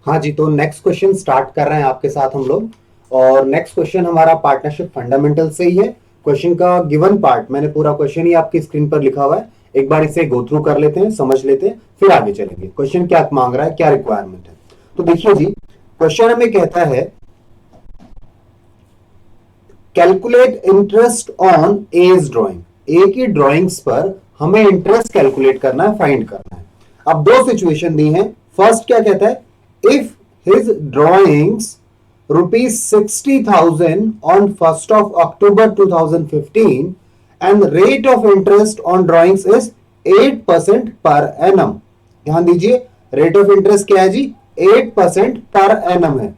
हाँ जी, तो next question start कर रहे हैं आपके साथ हम लोग। और नेक्स्ट क्वेश्चन हमारा पार्टनरशिप फंडामेंटल से ही है। क्वेश्चन का गिवन पार्ट मैंने पूरा क्वेश्चन ही आपकी स्क्रीन पर लिखा हुआ है। एक बार इसे गो थ्रू कर लेते हैं, समझ लेते हैं, फिर आगे चलेंगे। क्वेश्चन क्या मांग रहा है, क्या रिक्वायरमेंट है। तो देखिए जी, क्वेश्चन हमें कहता है calculate interest on A's drawing. A की ड्राइंग्स पर हमें इंटरेस्ट कैलकुलेट करना है, फाइंड करना है। अब दो सिचुएशन दी हैं। फर्स्ट क्या कहता है, if his drawings rupees 60,000 on 1st of October 2015 and rate of interest on drawings is 8% per annum। ध्यान दीजिए, रेट ऑफ इंटरेस्ट क्या है जी, 8% पर एनम है।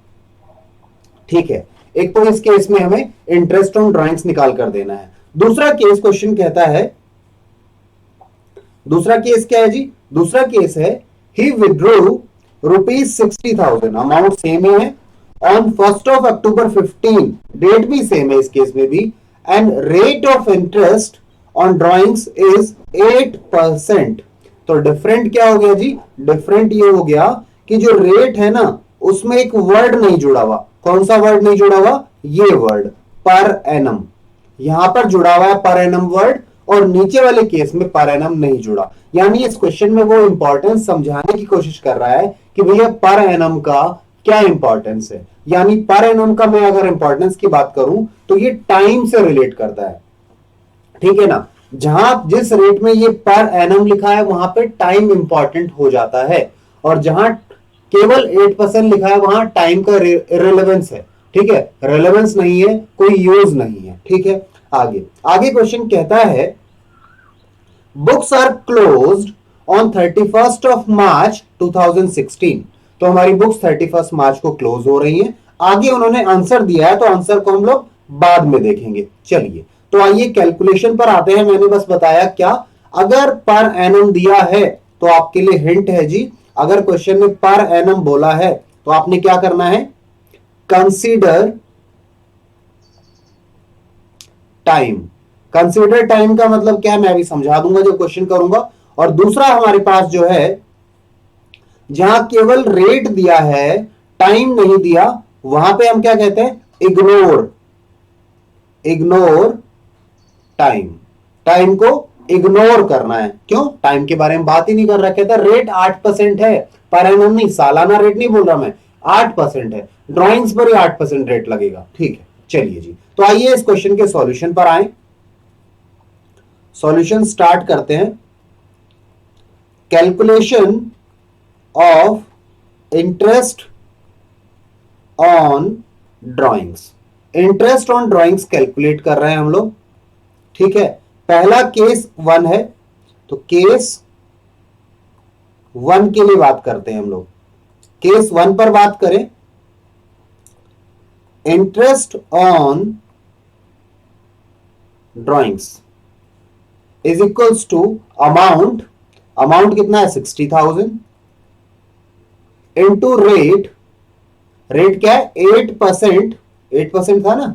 ठीक है, एक तो इस केस में हमें इंटरेस्ट ऑन ड्राइंग्स निकाल कर देना है। दूसरा केस क्वेश्चन कहता है, दूसरा केस क्या है जी, दूसरा केस है ही विड्रू ₹60,000, अमाउंट सेम ही है, on 1st of October 15, date भी सेम है इस केस में भी, and rate of interest on drawings is 8%। तो डिफरेंट क्या हो गया जी, डिफरेंट ये हो गया कि जो रेट है ना उसमें एक वर्ड नहीं जुड़ा हुआ। कौन सा वर्ड नहीं जुड़ा हुआ, ये वर्ड पर एनम। यहां पर जुड़ा हुआ है पर एनम वर्ड, और नीचे वाले केस में पर एनम नहीं जुड़ा। यानी इस क्वेश्चन में वो इंपॉर्टेंस समझाने की कोशिश कर रहा है कि भैया पर एनम का क्या इंपॉर्टेंस है। यानी पर एनम का मैं अगर इंपॉर्टेंस की बात करूं तो ये टाइम से रिलेट करता है। ठीक है ना, जहां जिस रेट में ये पर एनम लिखा है वहां पे टाइम इंपॉर्टेंट हो जाता है, और जहां केवल 8% लिखा है वहां टाइम का रिलेवेंस है। ठीक है, रेलेवेंस नहीं है, कोई यूज नहीं है। ठीक है, आगे आगे क्वेश्चन कहता है books are closed on 31st of March 2016। तो हमारी बुक्स 31st मार्च को क्लोज हो रही हैं। आगे उन्होंने आंसर दिया है, तो आंसर को हम लोग बाद में देखेंगे। चलिए, तो आइए कैलकुलेशन पर आते हैं। मैंने बस बताया क्या, अगर पर एनम दिया है तो आपके लिए हिंट है जी, अगर क्वेश्चन में पर एनम बोला है तो आपने क्या करना है, कंसीडर टाइम। कंसीडर टाइम का मतलब क्या है मैं अभी समझा दूंगा जब क्वेश्चन करूंगा। और दूसरा हमारे पास जो है, जहां केवल रेट दिया है टाइम नहीं दिया, वहां पे हम क्या कहते हैं, इग्नोर। इग्नोर टाइम, टाइम को इग्नोर करना है। क्यों, टाइम के बारे में बात ही नहीं कर रहा। कहता रेट 8% है, पर एनम नहीं, सालाना रेट नहीं बोल रहा मैं, 8% है, ड्राइंग्स पर ही 8% रेट लगेगा। ठीक है, चलिए जी, तो आइए इस क्वेश्चन के सॉल्यूशन पर आए। सॉल्यूशन स्टार्ट करते हैं। Calculation of interest on drawings. Interest on drawings calculate कर रहे हैं हम लोग। ठीक है, पहला केस 1 है, तो केस 1 के लिए बात करते हैं हम लोग। केस 1 पर बात करें, interest on drawings is equals to amount. Amount कितना है, 60,000 इंटू रेट। रेट क्या है, 8%। 8% था ना,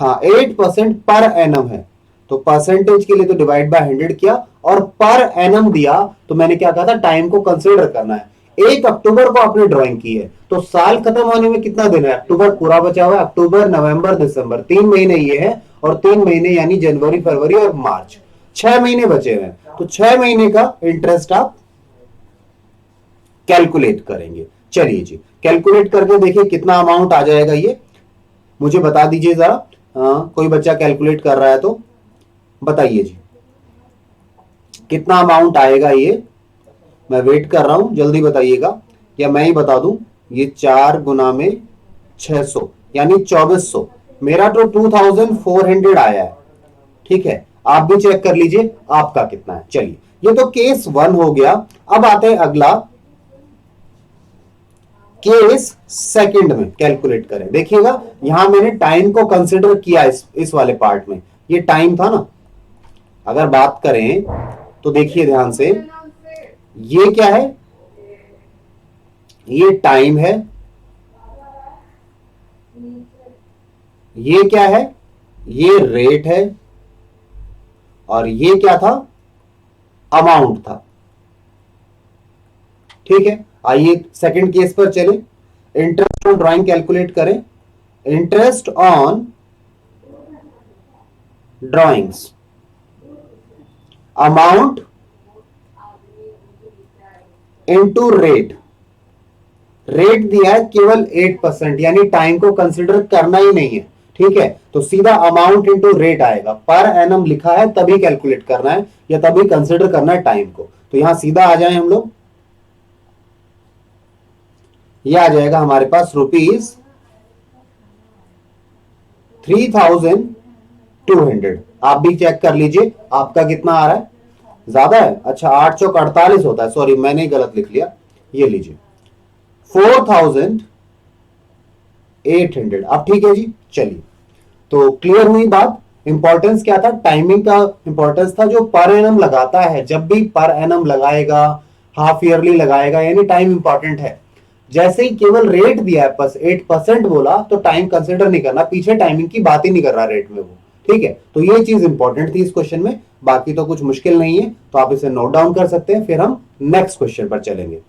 हाँ 8% पर एनम है, तो परसेंटेज के लिए तो डिवाइड बाय 100 किया, और पर एनम दिया तो मैंने क्या कहा था, टाइम को कंसीडर करना है। 1 अक्टूबर को आपने ड्राइंग की है, तो साल खत्म होने में कितना दिन है, अक्टूबर पूरा बचा हुआ है। अक्टूबर, नवंबर, दिसंबर, 3 महीने ये है, और 3 महीने यानी जनवरी, फरवरी और मार्च, 6 महीने बचे हुए हैं। तो 6 महीने का इंटरेस्ट आप कैलकुलेट करेंगे। चलिए जी, कैलकुलेट करके देखिए कितना अमाउंट आ जाएगा ये, मुझे बता दीजिए जरा। कोई बच्चा कैलकुलेट कर रहा है तो बताइए जी, कितना अमाउंट आएगा ये। मैं वेट कर रहा हूं, जल्दी बताइएगा, या मैं ही बता दूं। ये 4 गुना में 600 यानी 2400। मेरा तो 2400 आया है। ठीक है, आप भी चेक कर लीजिए आपका कितना है। चलिए, ये तो केस 1 हो गया। अब आते हैं अगला, केस सेकंड में कैलकुलेट करें। देखिएगा, यहां मैंने टाइम को कंसिडर किया इस वाले पार्ट में, ये टाइम था ना। अगर बात करें तो देखिए ध्यान से, ये क्या है, ये टाइम है, ये क्या है, ये रेट है, और ये क्या था, अमाउंट था। ठीक है, आइए सेकंड केस पर चले, इंटरेस्ट ऑन ड्राइंग कैलकुलेट करें। Interest on drawings, amount into rate, rate दिया है केवल 8%, यानी टाइम को कंसिडर करना ही नहीं है, ठीक है। तो सीधा अमाउंट इनटू रेट आएगा, पर एनम लिखा है तभी कैलकुलेट करना है या तभी कंसिडर करना है टाइम को। तो यहां सीधा आ जाए हम लोग, ये आ जाएगा हमारे पास ₹3,200। आप भी चेक कर लीजिए आपका कितना आ रहा है, ज्यादा है? अच्छा 8 चौक 48 होता है, सॉरी मैंने गलत लिख लिया, ये लीजिए 4,800। अब ठीक है जी, चलिए तो क्लियर हुई बात। इंपॉर्टेंस क्या था, टाइमिंग का इंपॉर्टेंस था। जो पर एनम लगाता है, जब भी पर एनम लगाएगा, हाफ ईयरली लगाएगा, यानी टाइम इंपॉर्टेंट है। जैसे ही केवल रेट दिया है, बस 8% बोला तो टाइम कंसिडर नहीं करना, पीछे टाइमिंग की बात ही नहीं कर रहा रेट में वो, ठीक है। तो ये चीज इंपॉर्टेंट थी इस क्वेश्चन में, बाकी तो कुछ मुश्किल नहीं है, तो आप इसे नोट डाउन कर सकते हैं। फिर हम नेक्स्ट क्वेश्चन पर चलेंगे।